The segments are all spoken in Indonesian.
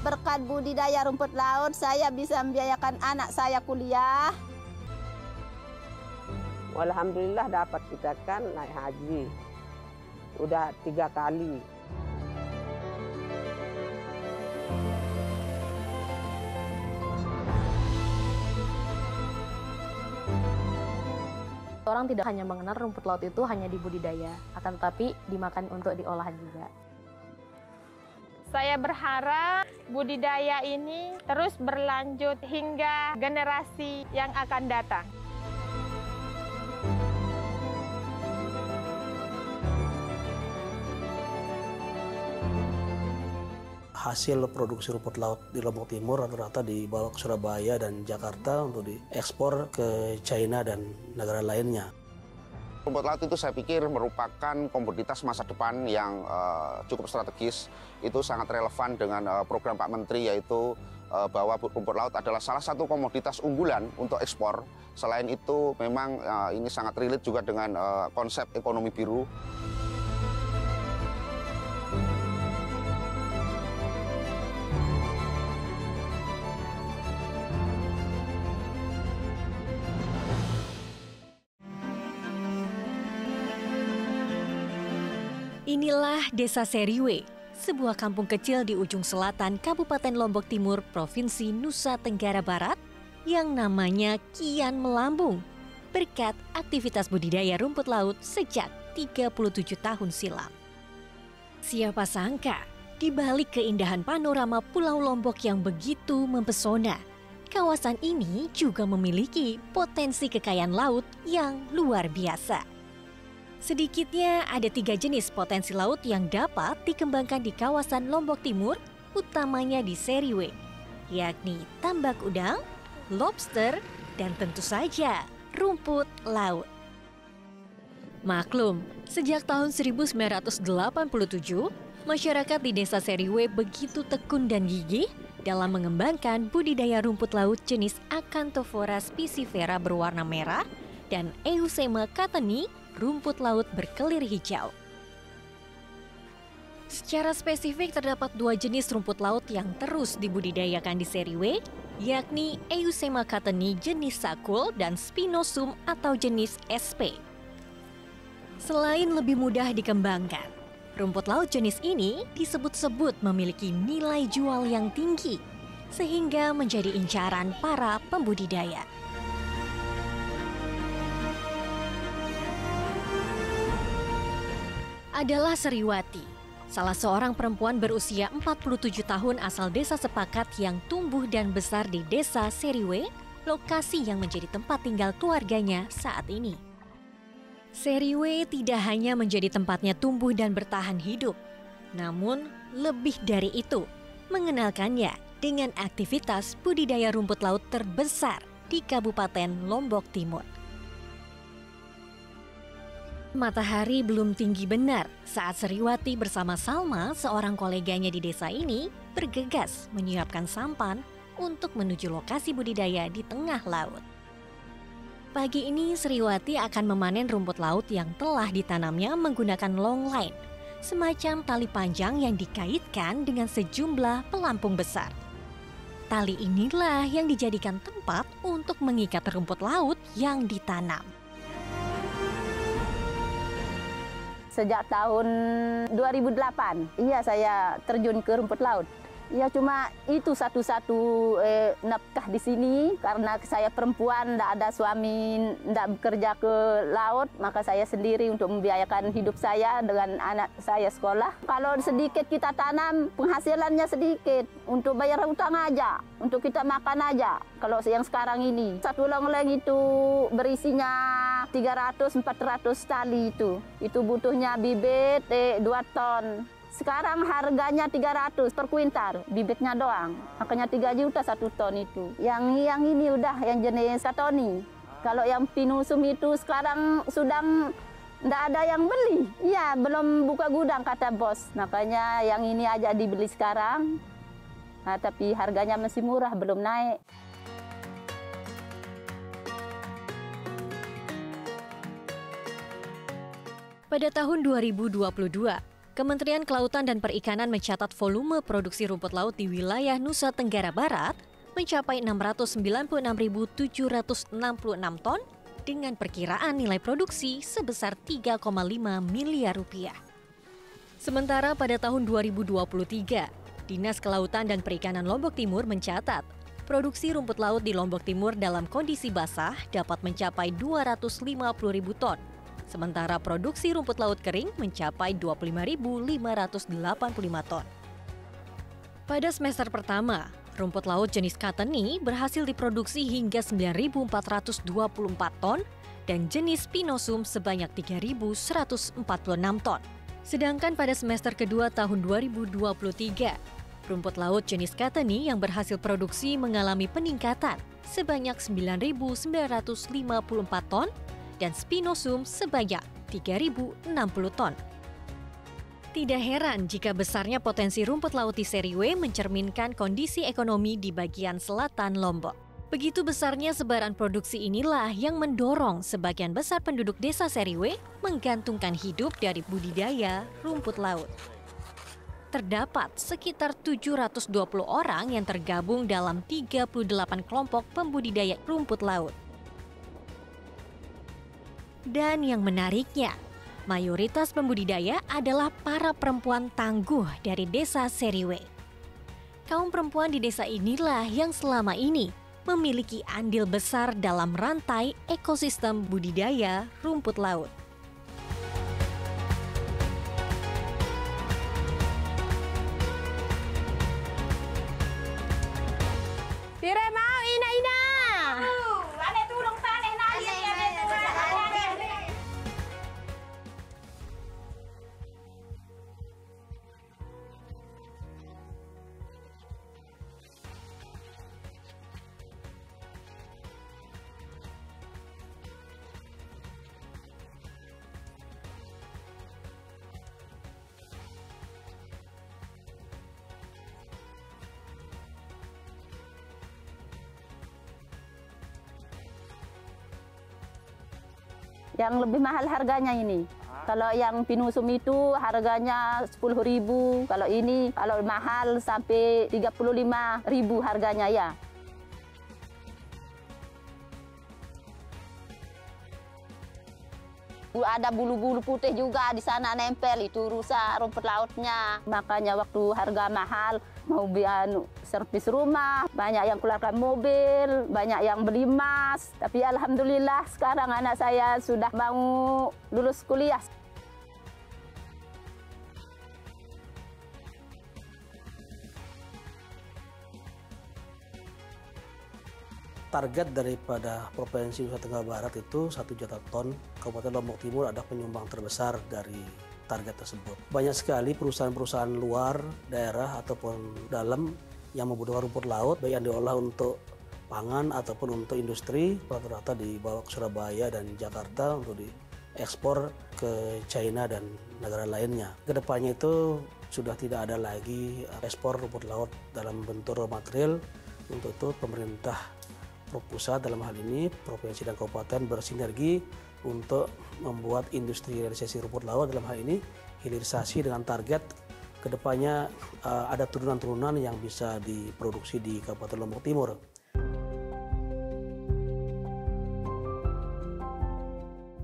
berkat budidaya rumput laut, saya bisa membiayakan anak saya kuliah. Alhamdulillah dapat kita kan naik haji. Udah 3 kali. Orang tidak hanya mengenal rumput laut itu hanya di budidaya, akan tetapi dimakan untuk diolah juga. Saya berharap budidaya ini terus berlanjut hingga generasi yang akan datang. Hasil produksi rumput laut di Lombok Timur rata-rata dibawa ke Surabaya dan Jakarta untuk diekspor ke China dan negara lainnya. Rumput laut itu saya pikir merupakan komoditas masa depan yang cukup strategis. Itu sangat relevan dengan program Pak Menteri, yaitu bahwa rumput laut adalah salah satu komoditas unggulan untuk ekspor. Selain itu memang ini sangat relate juga dengan konsep ekonomi biru. Inilah Desa Seriwe, sebuah kampung kecil di ujung selatan Kabupaten Lombok Timur, Provinsi Nusa Tenggara Barat, yang namanya kian melambung berkat aktivitas budidaya rumput laut sejak 37 tahun silam. Siapa sangka, di balik keindahan panorama Pulau Lombok yang begitu mempesona, kawasan ini juga memiliki potensi kekayaan laut yang luar biasa. Sedikitnya ada 3 jenis potensi laut yang dapat dikembangkan di kawasan Lombok Timur, utamanya di Seriwe, yakni tambak udang, lobster, dan tentu saja rumput laut. Maklum, sejak tahun 1987, masyarakat di Desa Seriwe begitu tekun dan gigih dalam mengembangkan budidaya rumput laut jenis Acanthophora spicifera berwarna merah dan Eusema cattani, rumput laut berkelir hijau. Secara spesifik terdapat 2 jenis rumput laut yang terus dibudidayakan di Seriwe, yakni Eusema cattani jenis sakul dan Spinosum atau jenis SP. Selain lebih mudah dikembangkan, rumput laut jenis ini disebut-sebut memiliki nilai jual yang tinggi, sehingga menjadi incaran para pembudidaya. Adalah Seriwati, salah seorang perempuan berusia 47 tahun asal Desa Sepakat yang tumbuh dan besar di Desa Seriwe, lokasi yang menjadi tempat tinggal keluarganya saat ini. Seriwe tidak hanya menjadi tempatnya tumbuh dan bertahan hidup, namun lebih dari itu, mengenalkannya dengan aktivitas budidaya rumput laut terbesar di Kabupaten Lombok Timur. Matahari belum tinggi benar saat Seriwati bersama Salma, seorang koleganya di desa ini, bergegas menyiapkan sampan untuk menuju lokasi budidaya di tengah laut. Pagi ini Seriwati akan memanen rumput laut yang telah ditanamnya menggunakan long line, semacam tali panjang yang dikaitkan dengan sejumlah pelampung besar. Tali inilah yang dijadikan tempat untuk mengikat rumput laut yang ditanam. Sejak tahun 2008, iya saya terjun ke rumput laut. Ya cuma itu satu-satu nafkah di sini karena saya perempuan, tidak ada suami, tidak bekerja ke laut, maka saya sendiri untuk membiayakan hidup saya dengan anak saya sekolah. Kalau sedikit kita tanam, penghasilannya sedikit untuk bayar utang aja, untuk kita makan aja. Kalau yang sekarang ini, satu longleng itu berisinya 300-400 tali itu butuhnya bibit 2 ton. Sekarang harganya 300 per kuintal, bibitnya doang. Makanya 3 juta 1 ton itu. Yang ini udah yang jenis katoni. Kalau yang pinusum itu sekarang sudah nggak ada yang beli. Iya, belum buka gudang kata bos. Makanya yang ini aja dibeli sekarang. Nah, tapi harganya masih murah, belum naik. Pada tahun 2022, Kementerian Kelautan dan Perikanan mencatat volume produksi rumput laut di wilayah Nusa Tenggara Barat mencapai 696.766 ton dengan perkiraan nilai produksi sebesar 3,5 miliar rupiah. Sementara pada tahun 2023, Dinas Kelautan dan Perikanan Lombok Timur mencatat produksi rumput laut di Lombok Timur dalam kondisi basah dapat mencapai 250.000 ton. Sementara produksi rumput laut kering mencapai 25.585 ton. Pada semester pertama, rumput laut jenis Kateni berhasil diproduksi hingga 9.424 ton dan jenis Spinosum sebanyak 3.146 ton. Sedangkan pada semester kedua tahun 2023, rumput laut jenis Kateni yang berhasil produksi mengalami peningkatan sebanyak 9.954 ton dan Spinosum sebanyak 3.060 ton. Tidak heran jika besarnya potensi rumput laut di Seriwe mencerminkan kondisi ekonomi di bagian selatan Lombok. Begitu besarnya sebaran produksi inilah yang mendorong sebagian besar penduduk desa Seriwe menggantungkan hidup dari budidaya rumput laut. Terdapat sekitar 720 orang yang tergabung dalam 38 kelompok pembudidaya rumput laut. Dan yang menariknya, mayoritas pembudidaya adalah para perempuan tangguh dari desa Seriwe. Kaum perempuan di desa inilah yang selama ini memiliki andil besar dalam rantai ekosistem budidaya rumput laut. Tire mau ina. Ada tulung tanah nali. Yang lebih mahal harganya ini. Kalau yang Pinusum itu harganya 10.000, kalau mahal sampai 35.000 harganya ya. Ada bulu-bulu putih juga di sana nempel, itu rusak rumput lautnya. Makanya waktu harga mahal mau servis rumah, banyak yang keluarkan mobil, banyak yang beli emas. Tapi alhamdulillah sekarang anak saya sudah mau lulus kuliah. Target daripada Provinsi Nusa Tenggara Barat itu 1 juta ton. Kabupaten Lombok Timur ada penyumbang terbesar dari target tersebut. Banyak sekali perusahaan-perusahaan luar daerah ataupun dalam yang membutuhkan rumput laut, baik yang diolah untuk pangan ataupun untuk industri, rata-rata dibawa ke Surabaya dan Jakarta untuk diekspor ke China dan negara lainnya. Kedepannya itu sudah tidak ada lagi ekspor rumput laut dalam bentuk raw material. Untuk itu pemerintah pusat dalam hal ini provinsi dan kabupaten bersinergi untuk membuat industri realisasi rumput laut, dalam hal ini hilirisasi, dengan target kedepannya ada turunan-turunan yang bisa diproduksi di Kabupaten Lombok Timur.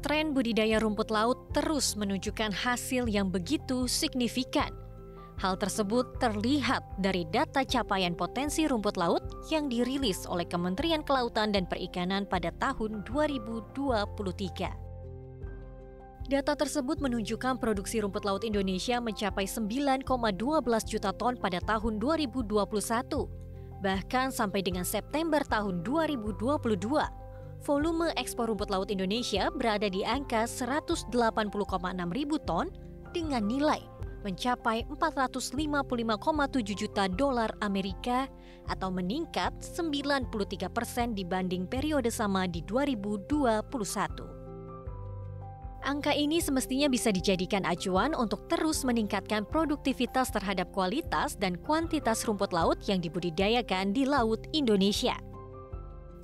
Tren budidaya rumput laut terus menunjukkan hasil yang begitu signifikan. Hal tersebut terlihat dari data capaian potensi rumput laut yang dirilis oleh Kementerian Kelautan dan Perikanan pada tahun 2023. Data tersebut menunjukkan produksi rumput laut Indonesia mencapai 9,12 juta ton pada tahun 2021. Bahkan sampai dengan September tahun 2022, volume ekspor rumput laut Indonesia berada di angka 180,6 ribu ton dengan nilai mencapai 455,7 juta dolar Amerika atau meningkat 93% dibanding periode sama di 2021. Angka ini semestinya bisa dijadikan acuan untuk terus meningkatkan produktivitas terhadap kualitas dan kuantitas rumput laut yang dibudidayakan di Laut Indonesia.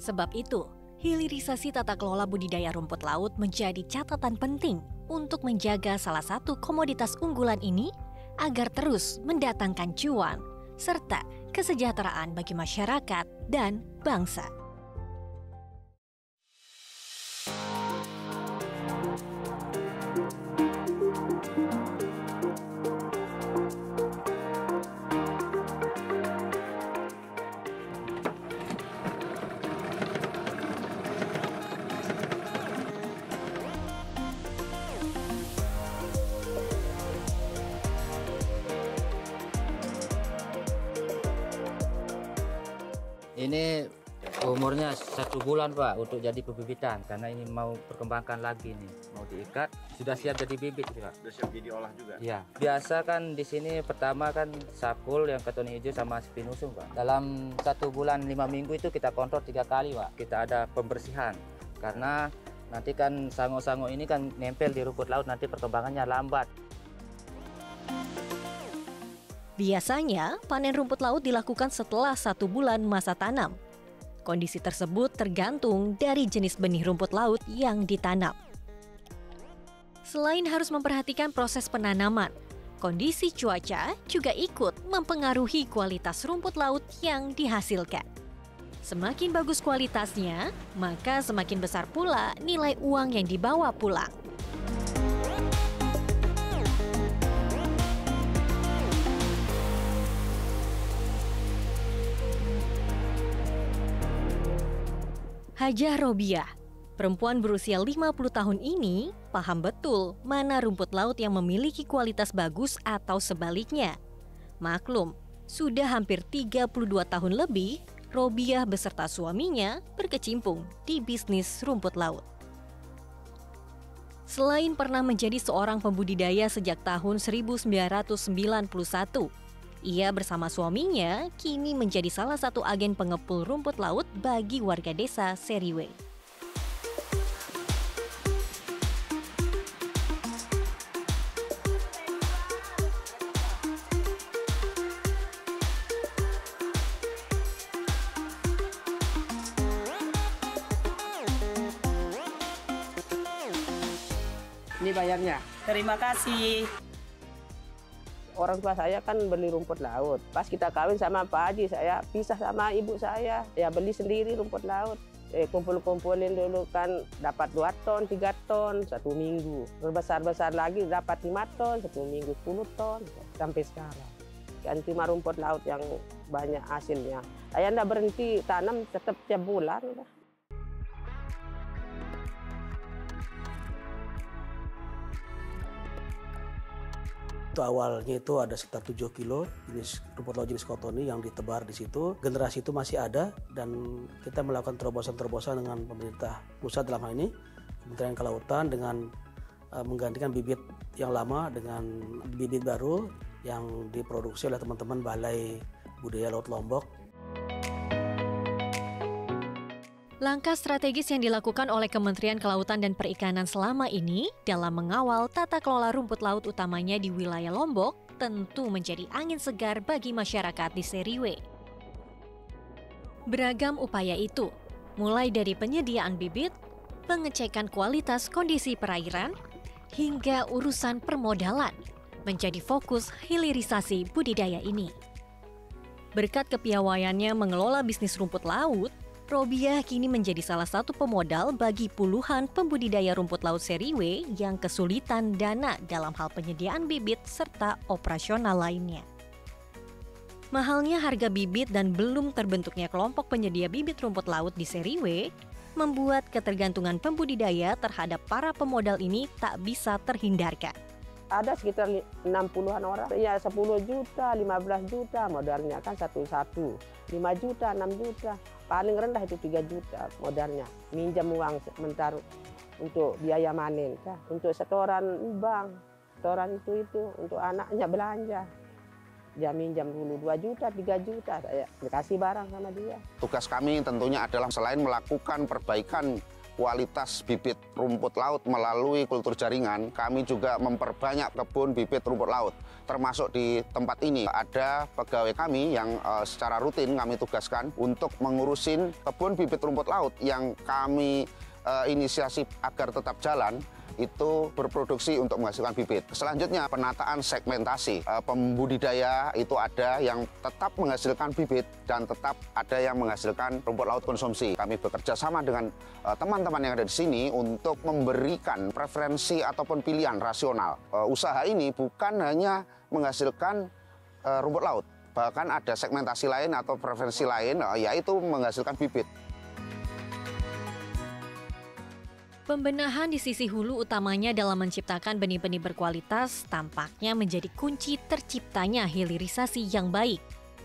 Sebab itu, hilirisasi tata kelola budidaya rumput laut menjadi catatan penting untuk menjaga salah satu komoditas unggulan ini agar terus mendatangkan cuan serta kesejahteraan bagi masyarakat dan bangsa. Ini umurnya 1 bulan Pak untuk jadi pembibitan, karena ini mau perkembangkan lagi nih, mau diikat, sudah siap jadi bibit Pak. Sudah siap diolah juga? Iya. Biasa kan di sini pertama kan sakul yang ketoni hijau sama spinusum Pak. Dalam 1 bulan 5 minggu itu kita kontrol 3 kali Pak. Kita ada pembersihan, karena nanti kan sango-sango ini kan nempel di rumput laut, nanti perkembangannya lambat. Biasanya, panen rumput laut dilakukan setelah 1 bulan masa tanam. Kondisi tersebut tergantung dari jenis benih rumput laut yang ditanam. Selain harus memperhatikan proses penanaman, kondisi cuaca juga ikut mempengaruhi kualitas rumput laut yang dihasilkan. Semakin bagus kualitasnya, maka semakin besar pula nilai uang yang dibawa pulang. Hajah Robiah, perempuan berusia 50 tahun ini, paham betul mana rumput laut yang memiliki kualitas bagus atau sebaliknya. Maklum, sudah hampir 32 tahun lebih, Robiah beserta suaminya berkecimpung di bisnis rumput laut. Selain pernah menjadi seorang pembudidaya sejak tahun 1991, ia bersama suaminya kini menjadi salah satu agen pengepul rumput laut bagi warga desa Seriwe. Ini bayarnya. Terima kasih. Orang tua saya kan beli rumput laut. Pas kita kawin sama Pak Haji, saya pisah sama ibu saya. Ya beli sendiri rumput laut. Kumpul-kumpulin dulu kan dapat 2 ton, 3 ton 1 minggu. Berbesar-besar lagi dapat 5 ton, 1 minggu 10 ton. Sampai sekarang. Kan cuma rumput laut yang banyak hasilnya. Saya nggak berhenti tanam tetap tiap bulan. Itu awalnya itu ada sekitar 7 kilo jenis rumput laut jenis kotoni yang ditebar di situ. Generasi itu masih ada dan kita melakukan terobosan-terobosan dengan pemerintah pusat dalam hal ini, Kementerian Kelautan dengan menggantikan bibit yang lama dengan bibit baru yang diproduksi oleh teman-teman Balai Budaya Laut Lombok. Langkah strategis yang dilakukan oleh Kementerian Kelautan dan Perikanan selama ini dalam mengawal tata kelola rumput laut utamanya di wilayah Lombok tentu menjadi angin segar bagi masyarakat di Seriwe. Beragam upaya itu, mulai dari penyediaan bibit, pengecekan kualitas kondisi perairan, hingga urusan permodalan, menjadi fokus hilirisasi budidaya ini. Berkat kepiawaiannya mengelola bisnis rumput laut, Robiah kini menjadi salah satu pemodal bagi puluhan pembudidaya rumput laut Seriwe yang kesulitan dana dalam hal penyediaan bibit serta operasional lainnya. Mahalnya harga bibit dan belum terbentuknya kelompok penyedia bibit rumput laut di Seriwe membuat ketergantungan pembudidaya terhadap para pemodal ini tak bisa terhindarkan. Ada sekitar 60-an orang, ya 10 juta, 15 juta modalnya kan satu-satu. 5 juta, 6 juta, paling rendah itu 3 juta modalnya. Minjam uang sementara untuk biaya manen, untuk setoran bank, setoran itu untuk anaknya belanja. Dia minjam dulu 2 juta, 3 juta, saya dikasih barang sama dia. Tugas kami tentunya adalah selain melakukan perbaikan kualitas bibit rumput laut melalui kultur jaringan, kami juga memperbanyak kebun bibit rumput laut. Termasuk di tempat ini ada pegawai kami yang secara rutin kami tugaskan untuk mengurusin kebun bibit rumput laut yang kami inisiasi agar tetap jalan. itu berproduksi untuk menghasilkan bibit. Selanjutnya penataan segmentasi. Pembudidaya itu ada yang tetap menghasilkan bibit dan tetap ada yang menghasilkan rumput laut konsumsi. Kami bekerja sama dengan teman-teman yang ada di sini untuk memberikan preferensi ataupun pilihan rasional. Usaha ini bukan hanya menghasilkan rumput laut, bahkan ada segmentasi lain atau preferensi lain, yaitu menghasilkan bibit. Pembenahan di sisi hulu utamanya dalam menciptakan benih-benih berkualitas tampaknya menjadi kunci terciptanya hilirisasi yang baik.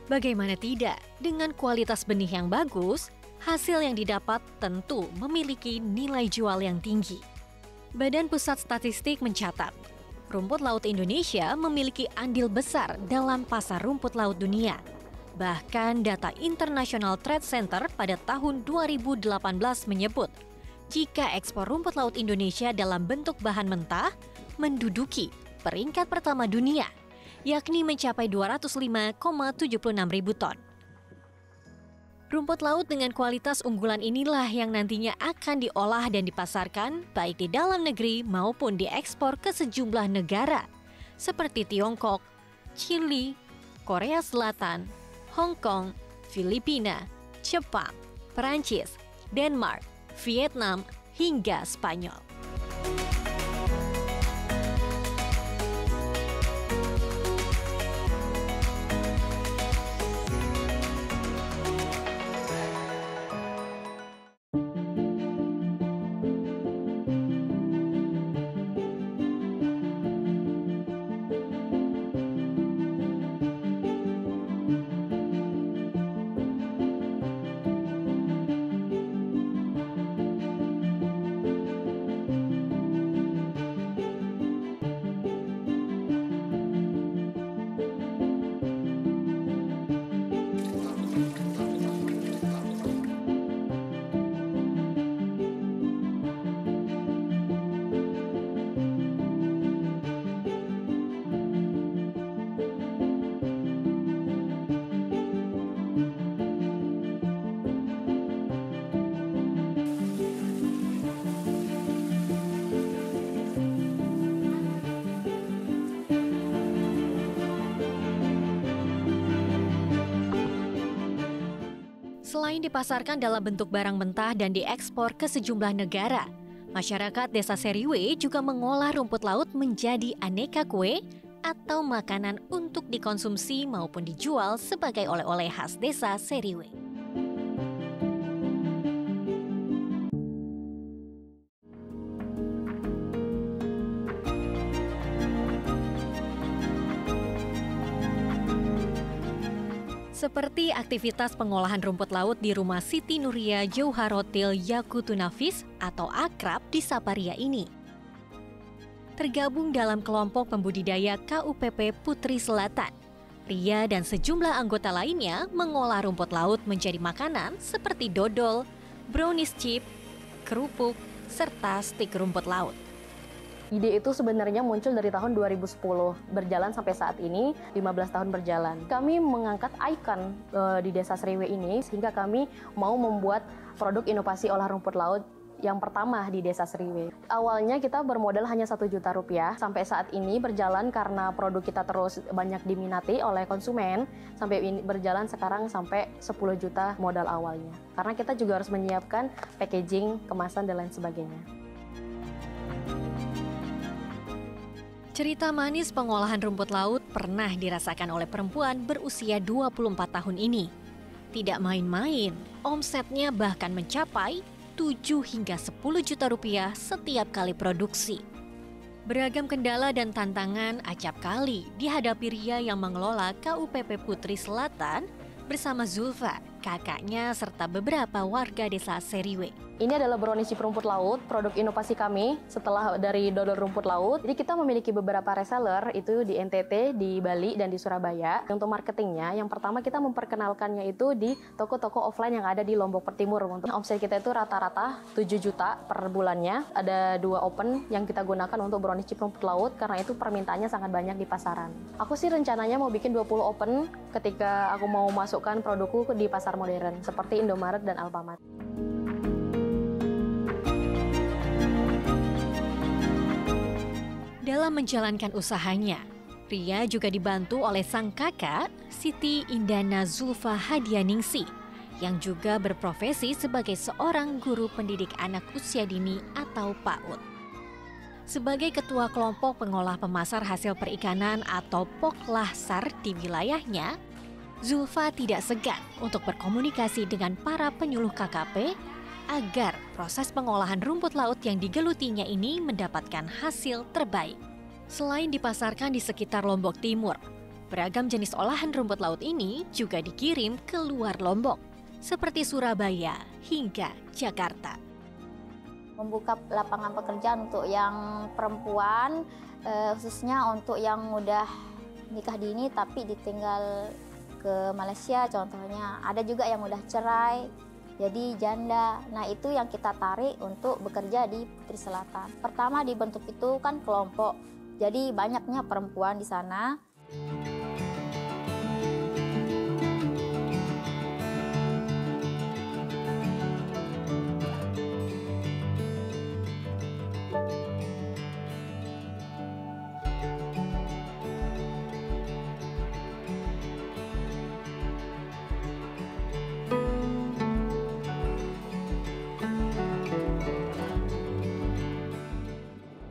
Bagaimana tidak, dengan kualitas benih yang bagus, hasil yang didapat tentu memiliki nilai jual yang tinggi. Badan Pusat Statistik mencatat, rumput laut Indonesia memiliki andil besar dalam pasar rumput laut dunia. Bahkan data International Trade Center pada tahun 2018 menyebut, jika ekspor rumput laut Indonesia dalam bentuk bahan mentah menduduki peringkat pertama dunia, yakni mencapai 205,76 ribu ton. Rumput laut dengan kualitas unggulan inilah yang nantinya akan diolah dan dipasarkan baik di dalam negeri maupun diekspor ke sejumlah negara seperti Tiongkok, Chili, Korea Selatan, Hong Kong, Filipina, Jepang, Perancis, Denmark, Vietnam, hingga Spanyol. Selain dipasarkan dalam bentuk barang mentah dan diekspor ke sejumlah negara, masyarakat Desa Seriwe juga mengolah rumput laut menjadi aneka kue atau makanan untuk dikonsumsi maupun dijual sebagai oleh-oleh khas Desa Seriwe. Seperti aktivitas pengolahan rumput laut di rumah Siti Nuria Jauharotil Yakutunafis atau akrab disapa Ria ini. Tergabung dalam kelompok pembudidaya KUPP Putri Selatan, Ria dan sejumlah anggota lainnya mengolah rumput laut menjadi makanan seperti dodol, brownies chip, kerupuk, serta stik rumput laut. Ide itu sebenarnya muncul dari tahun 2010, berjalan sampai saat ini 15 tahun berjalan. Kami mengangkat ikon di Desa Seriwe ini sehingga kami mau membuat produk inovasi olah rumput laut yang pertama di Desa Seriwe. Awalnya kita bermodal hanya 1 juta rupiah, sampai saat ini berjalan karena produk kita terus banyak diminati oleh konsumen, sampai ini berjalan sekarang sampai 10 juta modal awalnya. Karena kita juga harus menyiapkan packaging, kemasan, dan lain sebagainya. Cerita manis pengolahan rumput laut pernah dirasakan oleh perempuan berusia 24 tahun ini. Tidak main-main, omsetnya bahkan mencapai 7 hingga 10 juta rupiah setiap kali produksi. Beragam kendala dan tantangan acap kali dihadapi Ria yang mengelola KUPP Putri Selatan bersama Zulfa, kakaknya, serta beberapa warga Desa Seriwe. Ini adalah brownies chip rumput laut, produk inovasi kami setelah dari dodol rumput laut. Jadi kita memiliki beberapa reseller itu di NTT, di Bali, dan di Surabaya. Untuk marketingnya, yang pertama kita memperkenalkannya itu di toko-toko offline yang ada di Lombok Timur. Untuk omset kita itu rata-rata 7 juta per bulannya. Ada 2 open yang kita gunakan untuk brownies chip rumput laut karena itu permintaannya sangat banyak di pasaran. Aku sih rencananya mau bikin 20 open ketika aku mau masukkan produkku di pasar modern seperti Indomaret dan Alfamart. Dalam menjalankan usahanya, Ria juga dibantu oleh sang kakak, Siti Indana Zulfa Hadianingsi, yang juga berprofesi sebagai seorang guru pendidik anak usia dini atau PAUD. Sebagai ketua kelompok pengolah pemasar hasil perikanan atau Poklahsar di wilayahnya, Zulfa tidak segan untuk berkomunikasi dengan para penyuluh KKP agar proses pengolahan rumput laut yang digelutinya ini mendapatkan hasil terbaik. Selain dipasarkan di sekitar Lombok Timur, beragam jenis olahan rumput laut ini juga dikirim ke luar Lombok, seperti Surabaya hingga Jakarta. Membuka lapangan pekerjaan untuk yang perempuan, khususnya untuk yang udah nikah dini tapi ditinggal ke Malaysia contohnya. Ada juga yang udah cerai, jadi janda. Nah, itu yang kita tarik untuk bekerja di Putri Selatan. Pertama dibentuk itu kan kelompok, jadi banyaknya perempuan di sana.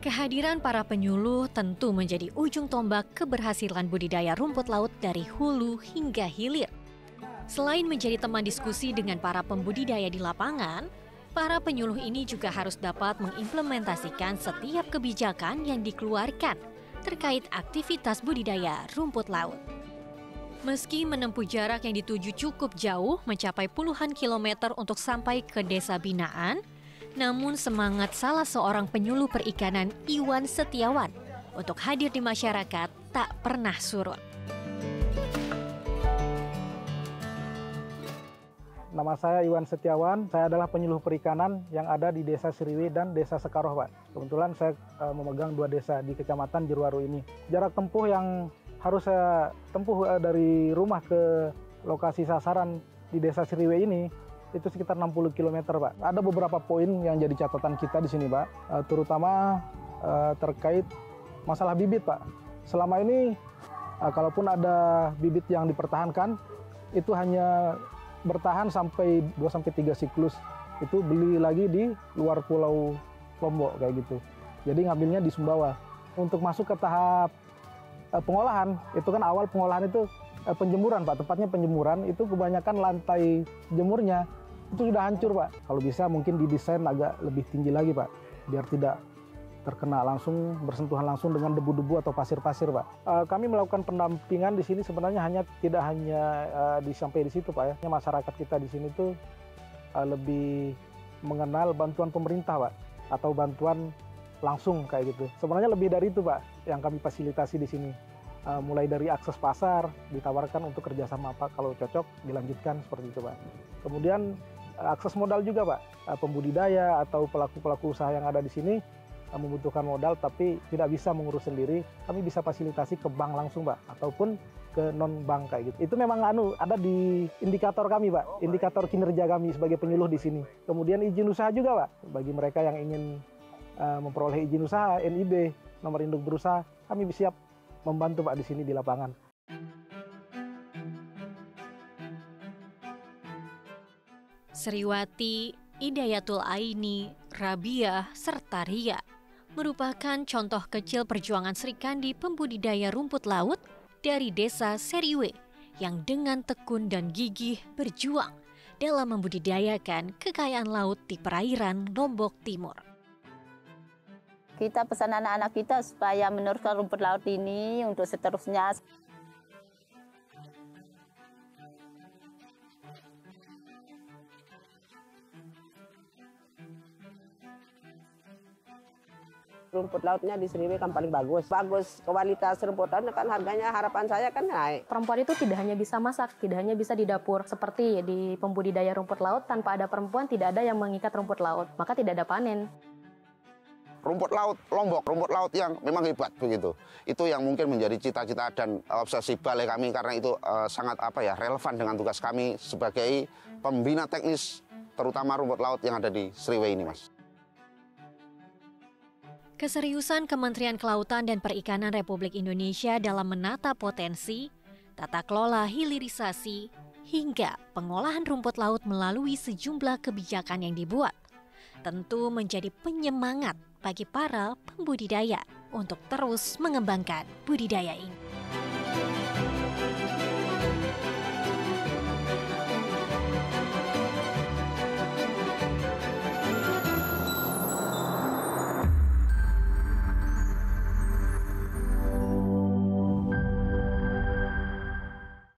Kehadiran para penyuluh tentu menjadi ujung tombak keberhasilan budidaya rumput laut dari hulu hingga hilir. Selain menjadi teman diskusi dengan para pembudidaya di lapangan, para penyuluh ini juga harus dapat mengimplementasikan setiap kebijakan yang dikeluarkan terkait aktivitas budidaya rumput laut. Meski menempuh jarak yang dituju cukup jauh, mencapai puluhan kilometer untuk sampai ke desa binaan, namun semangat salah seorang penyuluh perikanan, Iwan Setiawan, untuk hadir di masyarakat tak pernah surut. Nama saya Iwan Setiawan, saya adalah penyuluh perikanan yang ada di Desa Sriwe dan Desa Sekaroh, Pak. Kebetulan saya memegang 2 desa di Kecamatan Jeruwaru ini. Jarak tempuh yang harus saya tempuh dari rumah ke lokasi sasaran di Desa Sriwe ini itu sekitar 60 km, Pak. Ada beberapa poin yang jadi catatan kita di sini, Pak. Terutama terkait masalah bibit, Pak. Selama ini, kalaupun ada bibit yang dipertahankan, itu hanya bertahan sampai 2-3 siklus. Itu beli lagi di luar Pulau Lombok, kayak gitu. Jadi ngambilnya di Sumbawa. Untuk masuk ke tahap pengolahan, itu kan awal pengolahan itu penjemuran, Pak. Tepatnya penjemuran, itu kebanyakan lantai jemurnya itu sudah hancur, Pak. Kalau bisa mungkin didesain agak lebih tinggi lagi, Pak, biar tidak terkena langsung, bersentuhan langsung dengan debu-debu atau pasir-pasir, Pak. Kami melakukan pendampingan di sini sebenarnya tidak hanya sampai di situ, Pak, ya. Masyarakat kita di sini tuh lebih mengenal bantuan pemerintah, Pak, atau bantuan langsung kayak gitu. Sebenarnya lebih dari itu, Pak, yang kami fasilitasi di sini. Mulai dari akses pasar, ditawarkan untuk kerjasama apa, kalau cocok dilanjutkan seperti itu, Pak. Kemudian akses modal juga, Pak. Pembudidaya atau pelaku-pelaku usaha yang ada di sini membutuhkan modal tapi tidak bisa mengurus sendiri, kami bisa fasilitasi ke bank langsung, Pak, ataupun ke non-bank kayak gitu. Itu memang ada di indikator kami, Pak, indikator kinerja kami sebagai penyuluh di sini. Kemudian izin usaha juga, Pak, bagi mereka yang ingin memperoleh izin usaha, NIB, nomor induk berusaha, kami siap membantu, Pak, di sini di lapangan. Sriwati, Idayatul Aini, Rabiah, serta Ria merupakan contoh kecil perjuangan Sri Kandi pembudidaya rumput laut dari Desa Seriwe yang dengan tekun dan gigih berjuang dalam membudidayakan kekayaan laut di perairan Lombok Timur. Kita pesan anak-anak kita supaya meneruskan rumput laut ini untuk seterusnya. Rumput lautnya di Sriwe kan paling bagus. Bagus, kualitas rumput lautnya kan harganya harapan saya kan naik. Perempuan itu tidak hanya bisa masak, tidak hanya bisa di dapur. Seperti di pembudidaya rumput laut, tanpa ada perempuan tidak ada yang mengikat rumput laut, maka tidak ada panen. Rumput laut Lombok, rumput laut yang memang hebat begitu. Itu yang mungkin menjadi cita-cita dan obsesi balai kami karena itu sangat relevan dengan tugas kami sebagai pembina teknis terutama rumput laut yang ada di Sriwe ini, Mas. Keseriusan Kementerian Kelautan dan Perikanan Republik Indonesia dalam menata potensi, tata kelola hilirisasi, hingga pengolahan rumput laut melalui sejumlah kebijakan yang dibuat, tentu menjadi penyemangat bagi para pembudidaya untuk terus mengembangkan budidaya ini.